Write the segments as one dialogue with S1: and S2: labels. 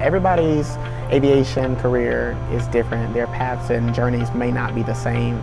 S1: Everybody's aviation career is different. Their paths and journeys may not be the same.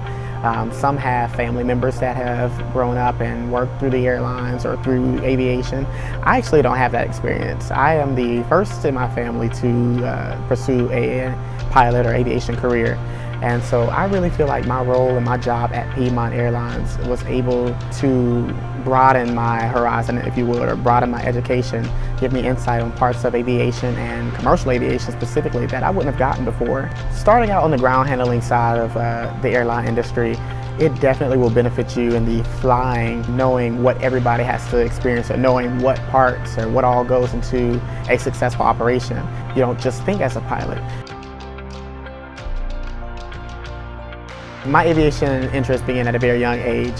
S1: Some have family members that have grown up and worked through the airlines or through aviation. I actually don't have that experience. I am the first in my family to pursue a pilot or aviation career. And so I really feel like my role and my job at Piedmont Airlines was able to broaden my horizon, if you would, or broaden my education, give me insight on parts of aviation and commercial aviation specifically that I wouldn't have gotten before. Starting out on the ground handling side of the airline industry, it definitely will benefit you in the flying, knowing what everybody has to experience or knowing what parts or what all goes into a successful operation. You don't just think as a pilot. My aviation interest began at a very young age.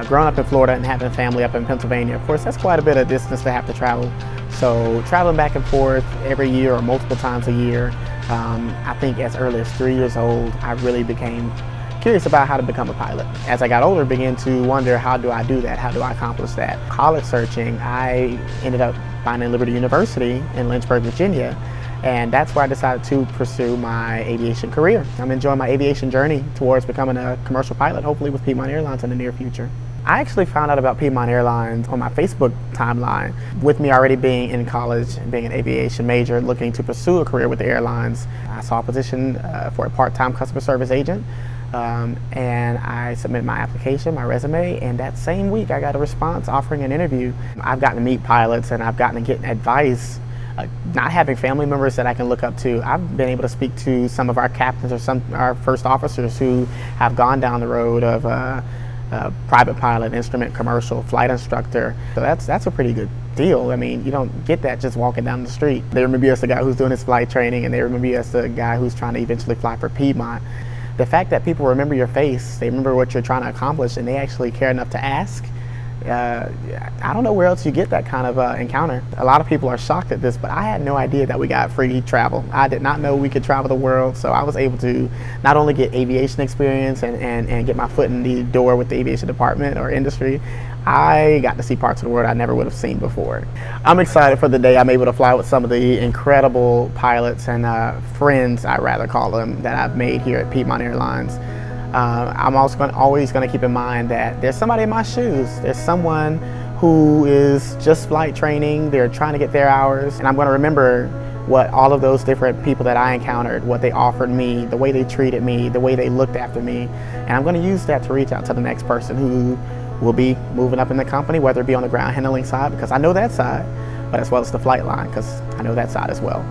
S1: Growing up in Florida and having a family up in Pennsylvania, of course, that's quite a bit of distance to have to travel. So traveling back and forth every year or multiple times a year, I think as early as 3 years old, I really became curious about how to become a pilot. As I got older, began to wonder, how do I do that? How do I accomplish that? College searching, I ended up finding Liberty University in Lynchburg, Virginia. And that's where I decided to pursue my aviation career. I'm enjoying my aviation journey towards becoming a commercial pilot, hopefully with Piedmont Airlines in the near future. I actually found out about Piedmont Airlines on my Facebook timeline. With me already being in college and being an aviation major, looking to pursue a career with the airlines, I saw a position for a part-time customer service agent. And I submitted my application, my resume, and that same week I got a response offering an interview. I've gotten to meet pilots and I've gotten to get advice. Not having family members that I can look up to, I've been able to speak to some of our captains or our first officers who have gone down the road of private pilot, instrument commercial, flight instructor. So that's a pretty good deal. I mean, you don't get that just walking down the street. They remember you as the guy who's doing his flight training, and they remember you as the guy who's trying to eventually fly for Piedmont. The fact that people remember your face, they remember what you're trying to accomplish, and they actually care enough to ask, I don't know where else you get that kind of encounter. A lot of people are shocked at this, but I had no idea that we got free travel. I did not know we could travel the world, so I was able to not only get aviation experience and get my foot in the door with the aviation department or industry, I got to see parts of the world I never would have seen before. I'm excited for the day I'm able to fly with some of the incredible pilots and friends, I rather call them, that I've made here at Piedmont Airlines. I'm also always going to keep in mind that there's somebody in my shoes. There's someone who is just flight training, they're trying to get their hours, and I'm going to remember what all of those different people that I encountered, what they offered me, the way they treated me, the way they looked after me, and I'm going to use that to reach out to the next person who will be moving up in the company, whether it be on the ground handling side, because I know that side, but as well as the flight line, because I know that side as well.